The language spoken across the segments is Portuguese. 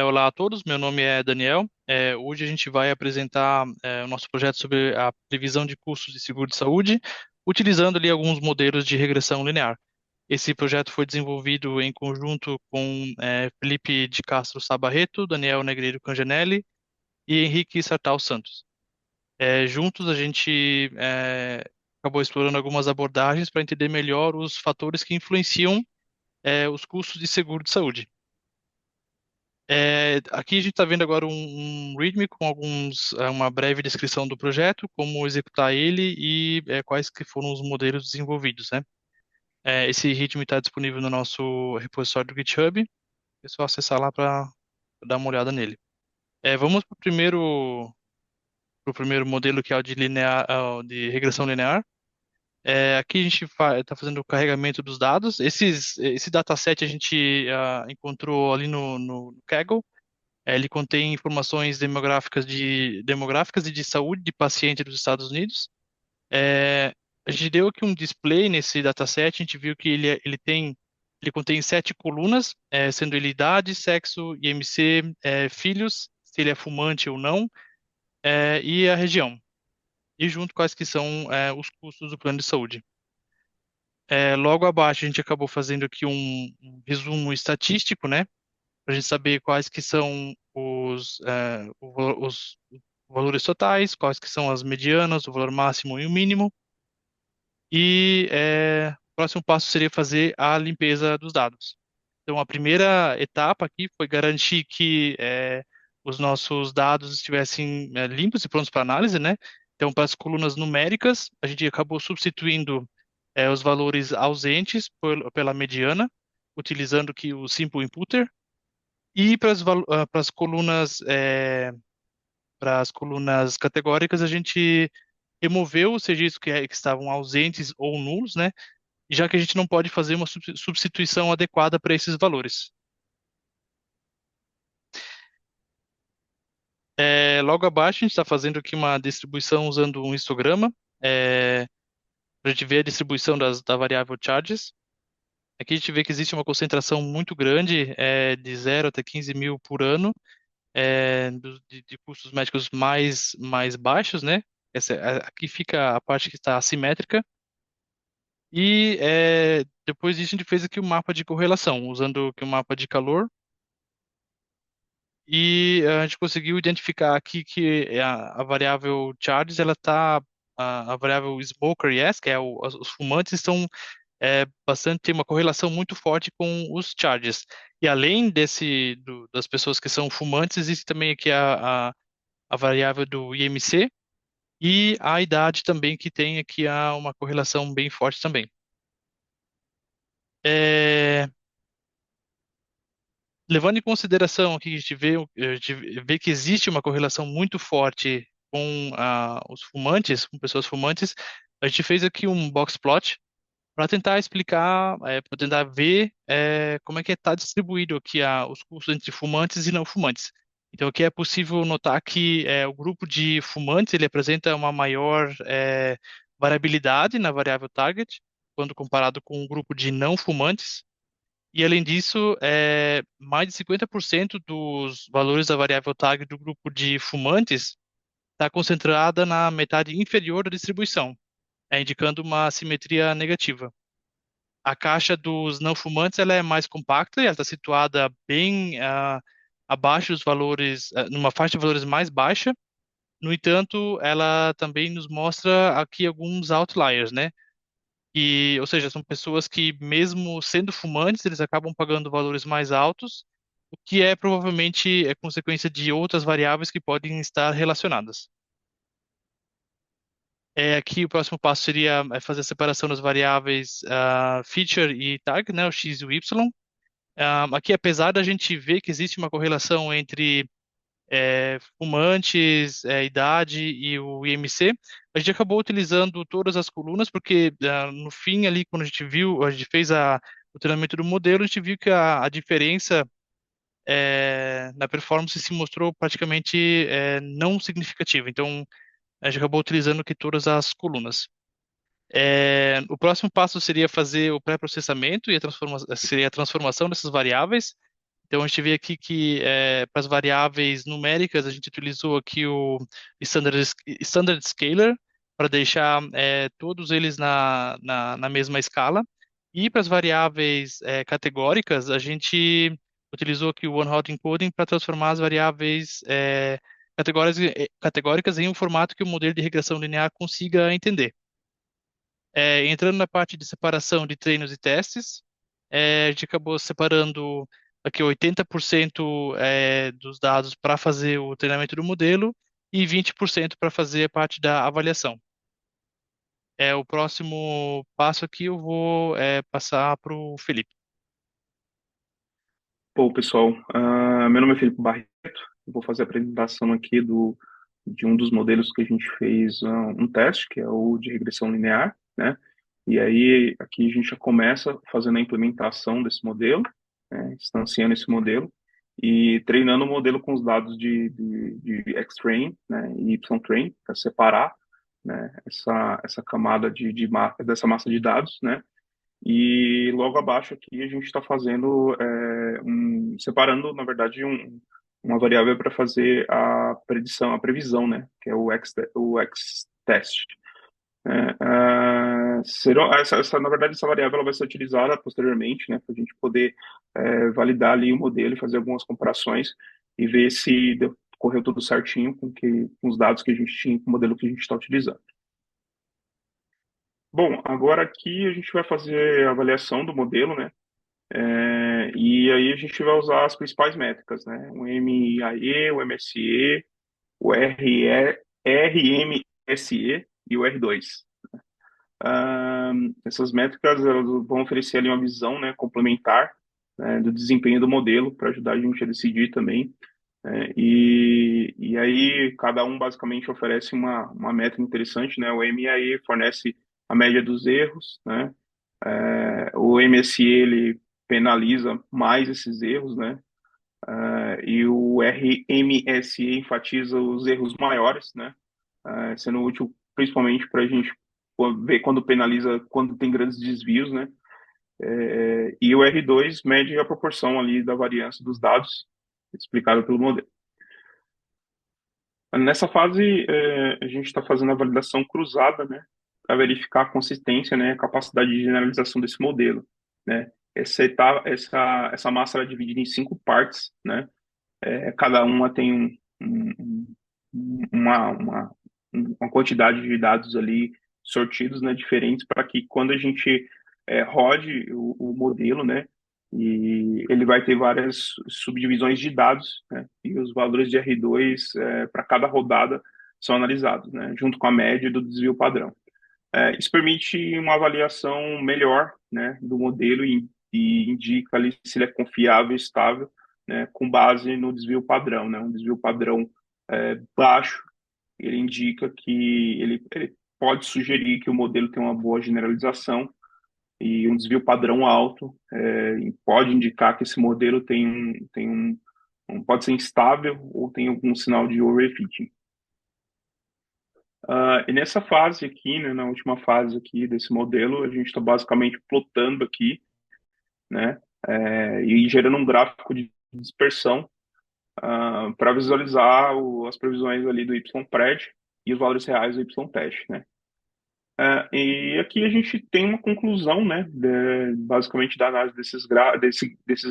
Olá a todos, meu nome é Daniel. Hoje a gente vai apresentar o nosso projeto sobre a previsão de custos de seguro de saúde, utilizando ali alguns modelos de regressão linear. Esse projeto foi desenvolvido em conjunto com Felipe de Castro Sabarreto, Daniel Negreiro Canganelli e Henrique Sartal Santos. Juntos a gente acabou explorando algumas abordagens para entender melhor os fatores que influenciam os custos de seguro de saúde. Aqui a gente está vendo agora um README com uma breve descrição do projeto, como executar ele e quais que foram os modelos desenvolvidos, né? Esse README está disponível no nosso repositório do GitHub, é só acessar lá para dar uma olhada nele. Vamos para pro primeiro modelo, que é o de de regressão linear. Aqui a gente está fazendo o carregamento dos dados. Esse dataset a gente encontrou ali no Kaggle. Ele contém informações demográficas e de saúde de paciente dos Estados Unidos. É, a gente deu aqui um display nesse dataset, a gente viu que ele contém 7 colunas, sendo ele idade, sexo, IMC, filhos, se ele é fumante ou não, e a região. E junto quais que são os custos do plano de saúde. Logo abaixo a gente acabou fazendo aqui um resumo estatístico, né? Para a gente saber quais que são os valores totais, quais que são as medianas, o valor máximo e o mínimo. E o próximo passo seria fazer a limpeza dos dados. Então, a primeira etapa aqui foi garantir que os nossos dados estivessem limpos e prontos para análise, né? Então, para as colunas numéricas, a gente acabou substituindo os valores ausentes pela mediana, utilizando aqui o Simple Imputer. E para as colunas categóricas, a gente removeu os registros que estavam ausentes ou nulos, né? Já que a gente não pode fazer uma substituição adequada para esses valores. Logo abaixo, a gente está fazendo aqui uma distribuição usando um histograma, para a gente ver a distribuição da variável charges. Aqui a gente vê que existe uma concentração muito grande, de 0 até 15 mil por ano, de custos médicos mais baixos, né? Aqui fica a parte que está assimétrica. E depois disso a gente fez aqui o mapa de correlação, usando aqui o mapa de calor. E a gente conseguiu identificar aqui que a variável charges, a variável smoker yes, que é os fumantes estão tem uma correlação muito forte com os charges. E além das pessoas que são fumantes, existe também aqui a variável do IMC e a idade também, que tem aqui uma correlação bem forte também. É, Levando em consideração que a gente vê que existe uma correlação muito forte com os fumantes, com pessoas fumantes, a gente fez aqui um box plot para tentar explicar, para tentar ver como é que está distribuído aqui os custos entre fumantes e não fumantes. Então, aqui é possível notar que o grupo de fumantes ele apresenta uma maior variabilidade na variável target, quando comparado com o grupo de não fumantes. E, além disso, mais de 50% dos valores da variável target do grupo de fumantes está concentrada na metade inferior da distribuição, indicando uma simetria negativa. A caixa dos não fumantes ela é mais compacta e ela está situada bem abaixo dos valores, numa faixa de valores mais baixa. No entanto, ela também nos mostra aqui alguns outliers, né? Ou seja, são pessoas que, mesmo sendo fumantes, eles acabam pagando valores mais altos, o que provavelmente consequência de outras variáveis que podem estar relacionadas. Aqui o próximo passo seria fazer a separação das variáveis feature e tag, né, o x e o y. Aqui, apesar da gente ver que existe uma correlação entre fumantes, idade e o IMC, a gente acabou utilizando todas as colunas porque no fim ali, quando a gente fez o treinamento do modelo, a gente viu que a diferença na performance se mostrou praticamente não significativa. Então, a gente acabou utilizando aqui todas as colunas. O próximo passo seria fazer o pré-processamento e seria a transformação dessas variáveis. Então, a gente vê aqui que para as variáveis numéricas, a gente utilizou aqui o Standard Scalar para deixar todos eles na mesma escala. E para as variáveis categóricas, a gente utilizou aqui o One-Hot Encoding para transformar as variáveis categóricas em um formato que o modelo de regressão linear consiga entender. Entrando na parte de separação de treinos e testes, a gente acabou separando aqui 80% dos dados para fazer o treinamento do modelo e 20% para fazer a parte da avaliação. O próximo passo aqui eu vou passar para o Felipe. Pô, pessoal, meu nome é Felipe Barreto, eu vou fazer a apresentação aqui de um dos modelos que a gente fez um teste, que é o de regressão linear, né? E aí, aqui a gente já começa fazendo a implementação desse modelo, né? Instanciando esse modelo e treinando o modelo com os dados de X-Train, né? E Y-Train, para separar, né? Essa camada dessa massa de dados, né? E logo abaixo aqui a gente está fazendo, separando, na verdade, uma variável para fazer a predição, a previsão, né? Que é o X-test. Na verdade, essa variável ela vai ser utilizada posteriormente, né? Para a gente poder validar ali o modelo e fazer algumas comparações e ver se correu tudo certinho com os dados que a gente tinha, com o modelo que a gente está utilizando. Bom, agora aqui a gente vai fazer a avaliação do modelo, né? E aí a gente vai usar as principais métricas, né? O MIAE, o MSE, o RMSE e o R2. Essas métricas elas vão oferecer ali uma visão, né, complementar, né, do desempenho do modelo para ajudar a gente a decidir também. E aí cada um basicamente oferece uma métrica interessante, né? O MIAE fornece a média dos erros, né? O MSE ele penaliza mais esses erros, né? E o RMSE enfatiza os erros maiores, né? Sendo útil principalmente para a gente ver quando penaliza, quando tem grandes desvios, né? E o R2 mede a proporção ali da variância dos dados explicado pelo modelo. Nessa fase, a gente está fazendo a validação cruzada, né? Para verificar a consistência, né? A capacidade de generalização desse modelo, né? Essa massa é dividida em 5 partes, né? Cada uma tem uma, uma quantidade de dados ali sortidos, né, diferentes, para que quando a gente rode o modelo, né, e ele vai ter várias subdivisões de dados, né, e os valores de R2 para cada rodada são analisados, né, junto com a média do desvio padrão. Isso permite uma avaliação melhor, né, do modelo e indica ali se ele é confiável e estável, né, com base no desvio padrão, né, um desvio padrão baixo, ele indica que ele pode sugerir que o modelo tem uma boa generalização e um desvio padrão alto pode indicar que esse modelo pode ser instável ou tem algum sinal de overfitting. E nessa fase aqui, né, na última fase aqui desse modelo, a gente está basicamente plotando aqui, né, e gerando um gráfico de dispersão para visualizar as previsões ali do Y-pred e os valores reais do Y-test, né. E aqui a gente tem uma conclusão, né, basicamente da análise desses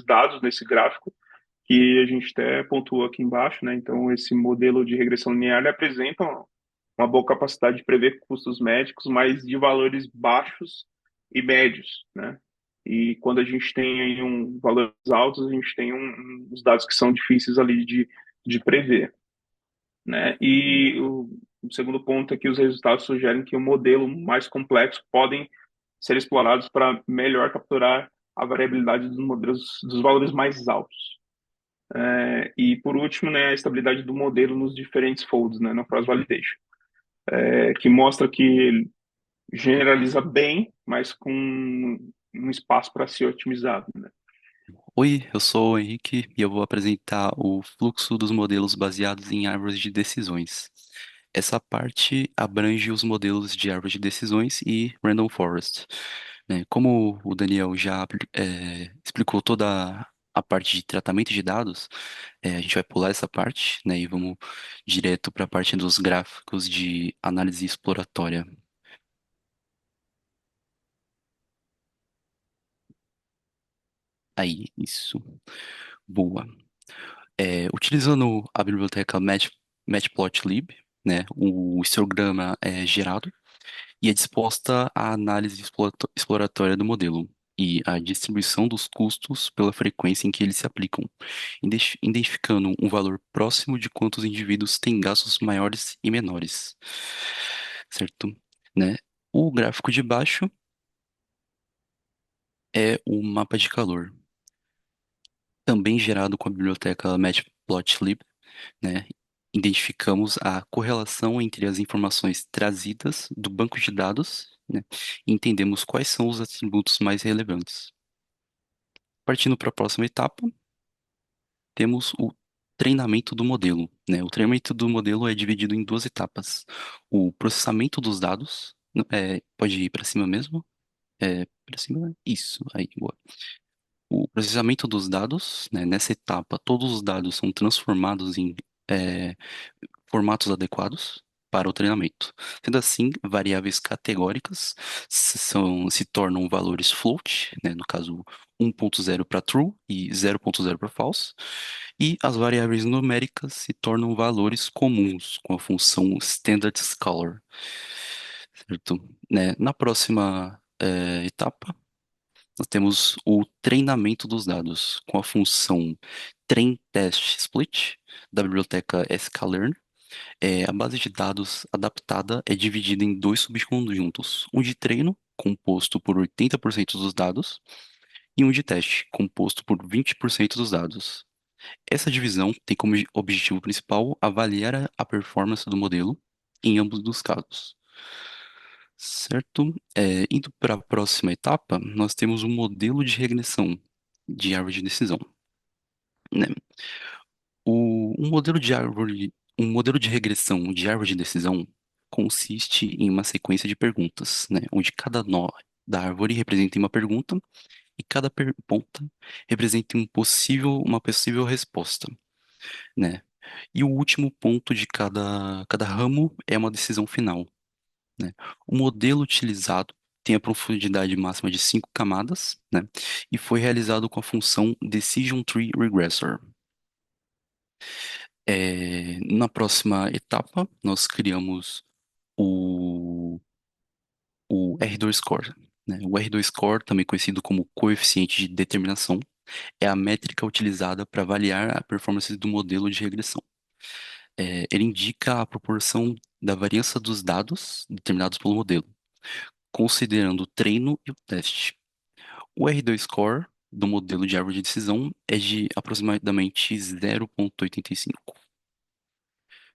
dados, nesse gráfico, que a gente até pontuou aqui embaixo, né. Então, esse modelo de regressão linear ele apresenta uma boa capacidade de prever custos médicos, mas de valores baixos e médios, né? E quando a gente tem aí valores altos, a gente tem uns dados que são difíceis ali de prever, né? E o segundo ponto é que os resultados sugerem que o modelo mais complexo podem ser explorados para melhor capturar a variabilidade dos modelos dos valores mais altos. E por último, né, a estabilidade do modelo nos diferentes folds, né, no cross-validation, que mostra que ele generaliza bem, mas com um espaço para ser otimizado, né? Oi, eu sou o Henrique e eu vou apresentar o fluxo dos modelos baseados em árvores de decisões. Essa parte abrange os modelos de árvores de decisões e Random Forest, né? Como o Daniel já explicou toda a parte de tratamento de dados, a gente vai pular essa parte, né, e vamos direto para a parte dos gráficos de análise exploratória. Aí, isso. Boa. Utilizando a biblioteca Matplotlib, né, o histograma é gerado e é disposta a análise exploratória do modelo e a distribuição dos custos pela frequência em que eles se aplicam, identificando um valor próximo de quantos indivíduos têm gastos maiores e menores, certo? Né? O gráfico de baixo é o mapa de calor, também gerado com a biblioteca Matplotlib, né? Identificamos a correlação entre as informações trazidas do banco de dados, né? E entendemos quais são os atributos mais relevantes. Partindo para a próxima etapa, temos o treinamento do modelo, né? O treinamento do modelo é dividido em duas etapas. O processamento dos dados, pode ir para cima mesmo? Para cima? Isso, aí, boa. O processamento dos dados, né? Nessa etapa, todos os dados são transformados em é, formatos adequados para o treinamento. Sendo assim, variáveis categóricas se tornam valores float, né, no caso 1.0 para true e 0.0 para false, e as variáveis numéricas se tornam valores comuns com a função standard scholar, certo? Né, na próxima etapa, nós temos o treinamento dos dados com a função train test split da biblioteca sklearn. A base de dados adaptada é dividida em dois subconjuntos, um de treino, composto por 80% dos dados, e um de teste, composto por 20% dos dados. Essa divisão tem como objetivo principal avaliar a performance do modelo em ambos os casos. Certo? Indo para a próxima etapa, nós temos um modelo de regressão de árvore de decisão, né? Um modelo de regressão de árvore de decisão consiste em uma sequência de perguntas, né, onde cada nó da árvore representa uma pergunta e cada ponta representa uma possível resposta, né? E o último ponto de cada ramo é uma decisão final, né? O modelo utilizado tem a profundidade máxima de 5 camadas, né? E foi realizado com a função Decision Tree Regressor. Na próxima etapa, nós criamos o, o R2 Score, né? O R2 Score, também conhecido como coeficiente de determinação, é a métrica utilizada para avaliar a performance do modelo de regressão. Ele indica a proporção da variância dos dados determinados pelo modelo, considerando o treino e o teste. O R2 Score do modelo de árvore de decisão é de aproximadamente 0,85,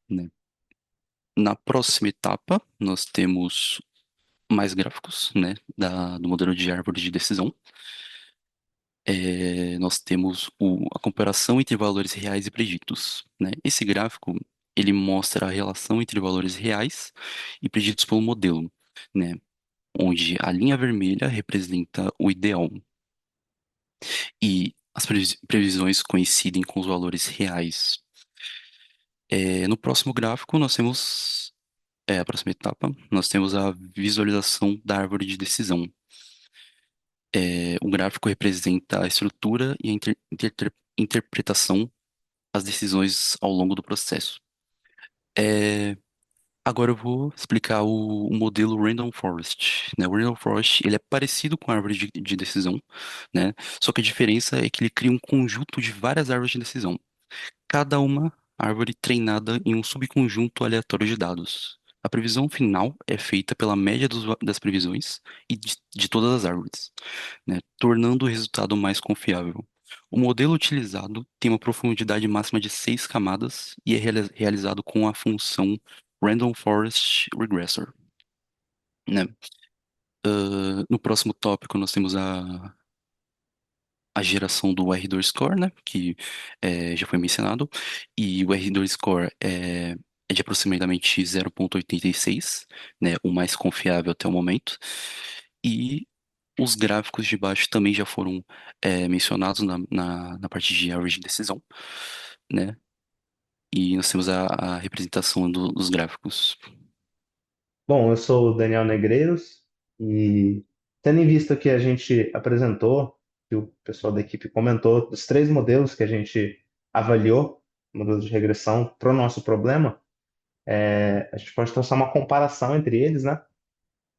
né? Na próxima etapa, nós temos mais gráficos, né, do modelo de árvore de decisão. Nós temos a comparação entre valores reais e preditos, né? Esse gráfico, ele mostra a relação entre valores reais e preditos pelo modelo, né? Onde a linha vermelha representa o ideal e as previsões coincidem com os valores reais. No próximo gráfico, nós temos, a próxima etapa, nós temos a visualização da árvore de decisão. O gráfico representa a estrutura e a interpretação das decisões ao longo do processo. É, Agora eu vou explicar o modelo Random Forest, né? O Random Forest, ele é parecido com a árvore de decisão, né? Só que a diferença é que ele cria um conjunto de várias árvores de decisão, cada uma árvore treinada em um subconjunto aleatório de dados. A previsão final é feita pela média das previsões e de todas as árvores, né, tornando o resultado mais confiável. O modelo utilizado tem uma profundidade máxima de 6 camadas e é realizado com a função Random Forest Regressor, né? No próximo tópico, nós temos a geração do R2 Score, né, que já foi mencionado, e o R2 Score é de aproximadamente 0,86, né, o mais confiável até o momento, e Os gráficos de baixo também já foram mencionados na parte de average decisão, né? E nós temos a representação dos gráficos. Bom, eu sou o Daniel Negreiros e tendo em vista que a gente apresentou, que o pessoal da equipe comentou, os três modelos que a gente avaliou, modelos de regressão para o nosso problema, a gente pode traçar uma comparação entre eles, né?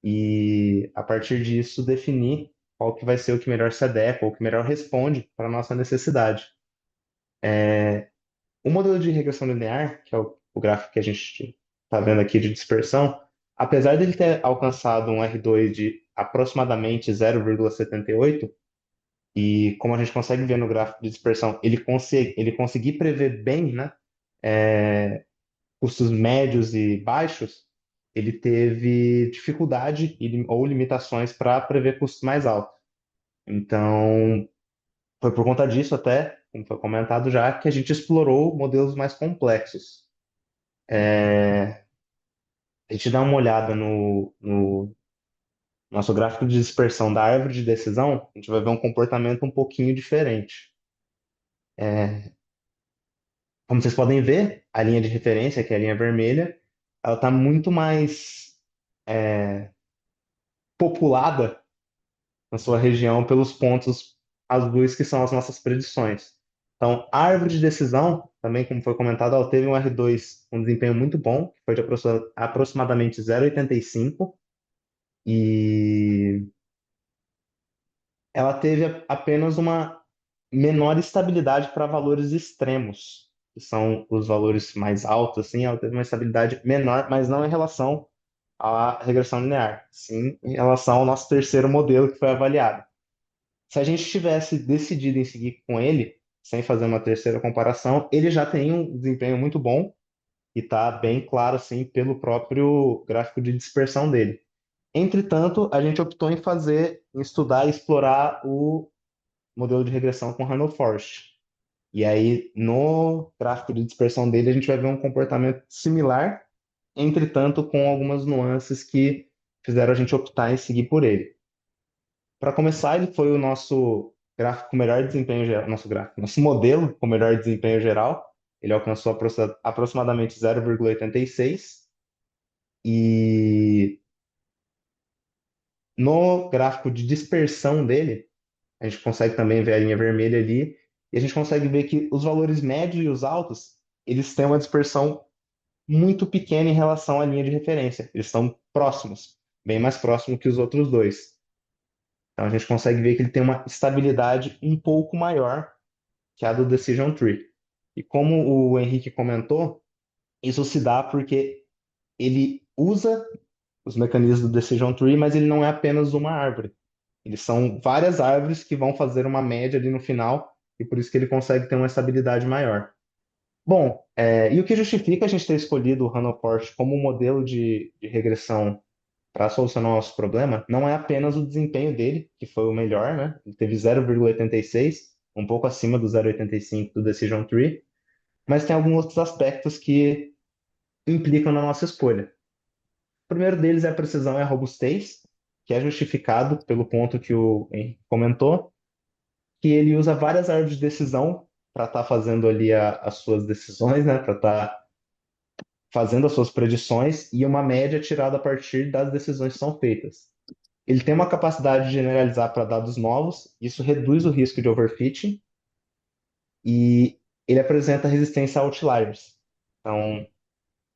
E a partir disso definir qual que vai ser o que melhor se adequa, ou o que melhor responde para a nossa necessidade. O modelo de regressão linear, que é o gráfico que a gente está vendo aqui de dispersão, apesar de ele ter alcançado um R2 de aproximadamente 0,78, e como a gente consegue ver no gráfico de dispersão, ele conseguir prever bem, né, custos médios e baixos, ele teve dificuldade ou limitações para prever custos mais altos. Então, foi por conta disso até, como foi comentado já, que a gente explorou modelos mais complexos. A gente dá uma olhada no nosso gráfico de dispersão da árvore de decisão, a gente vai ver um comportamento um pouquinho diferente. Como vocês podem ver, a linha de referência, que é a linha vermelha, ela está muito mais populada na sua região pelos pontos azuis que são as nossas predições. Então, a árvore de decisão, também como foi comentado, ela teve um R2 com um desempenho muito bom, que foi de aproximadamente 0,85, e ela teve apenas uma menor estabilidade para valores extremos, que são os valores mais altos, assim, ela teve uma estabilidade menor, mas não em relação à regressão linear, sim em relação ao nosso terceiro modelo que foi avaliado. Se a gente tivesse decidido em seguir com ele, sem fazer uma terceira comparação, ele já tem um desempenho muito bom e está bem claro assim pelo próprio gráfico de dispersão dele. Entretanto, a gente optou em estudar e explorar o modelo de regressão com Randall Forest. E aí, no gráfico de dispersão dele, a gente vai ver um comportamento similar, entretanto, com algumas nuances que fizeram a gente optar em seguir por ele. Para começar, ele foi o nosso gráfico com melhor desempenho geral, nosso modelo com melhor desempenho geral. Ele alcançou aproximadamente 0,86. E no gráfico de dispersão dele, a gente consegue também ver a linha vermelha ali, e a gente consegue ver que os valores médios e os altos, eles têm uma dispersão muito pequena em relação à linha de referência. Eles estão próximos, bem mais próximos que os outros dois. Então a gente consegue ver que ele tem uma estabilidade um pouco maior que a do Decision Tree. E como o Henrique comentou, isso se dá porque ele usa os mecanismos do Decision Tree, mas ele não é apenas uma árvore. Eles são várias árvores que vão fazer uma média ali no final, e por isso que ele consegue ter uma estabilidade maior. Bom, e o que justifica a gente ter escolhido o Randall Forest como um modelo de regressão para solucionar o nosso problema não é apenas o desempenho dele, que foi o melhor, né? Ele teve 0,86, um pouco acima do 0,85 do Decision Tree, mas tem alguns outros aspectos que implicam na nossa escolha. O primeiro deles é a precisão e a robustez, que é justificado pelo ponto que o Henrique comentou, que ele usa várias árvores de decisão para estar fazendo ali as suas decisões, né? Para estar fazendo as suas predições e uma média tirada a partir das decisões que são feitas. Ele tem uma capacidade de generalizar para dados novos, isso reduz o risco de overfitting e ele apresenta resistência a outliers. Então,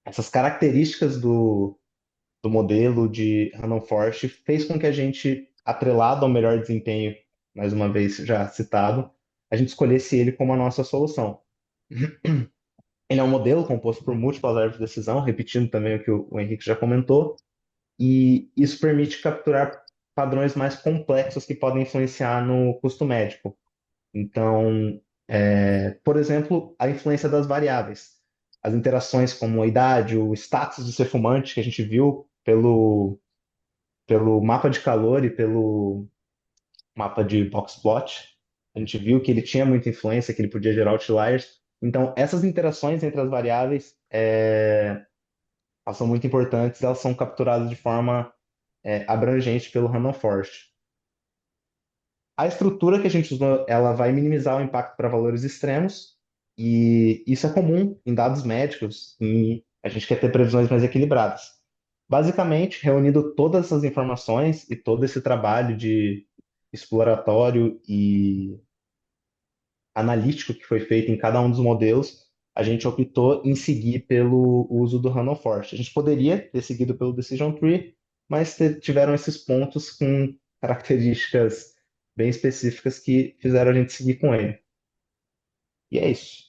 essas características do modelo de Random Forest fez com que a gente, atrelado ao melhor desempenho, mais uma vez já citado, a gente escolhesse ele como a nossa solução. Ele é um modelo composto por múltiplas árvores de decisão, repetindo também o que o Henrique já comentou, e isso permite capturar padrões mais complexos que podem influenciar no custo médico. Então, por exemplo, a influência das variáveis. As interações como a idade, o status de ser fumante, que a gente viu pelo mapa de calor e pelo mapa de boxplot, a gente viu que ele tinha muita influência, que ele podia gerar outliers. Então, essas interações entre as variáveis, elas são muito importantes, elas são capturadas de forma abrangente pelo Random Forest. A estrutura que a gente usou, ela vai minimizar o impacto para valores extremos, e isso é comum em dados médicos, e a gente quer ter previsões mais equilibradas. Basicamente, reunindo todas essas informações e todo esse trabalho de exploratório e analítico que foi feito em cada um dos modelos, a gente optou em seguir pelo uso do Random Forest. A gente poderia ter seguido pelo Decision Tree, mas tiveram esses pontos com características bem específicas que fizeram a gente seguir com ele. E é isso.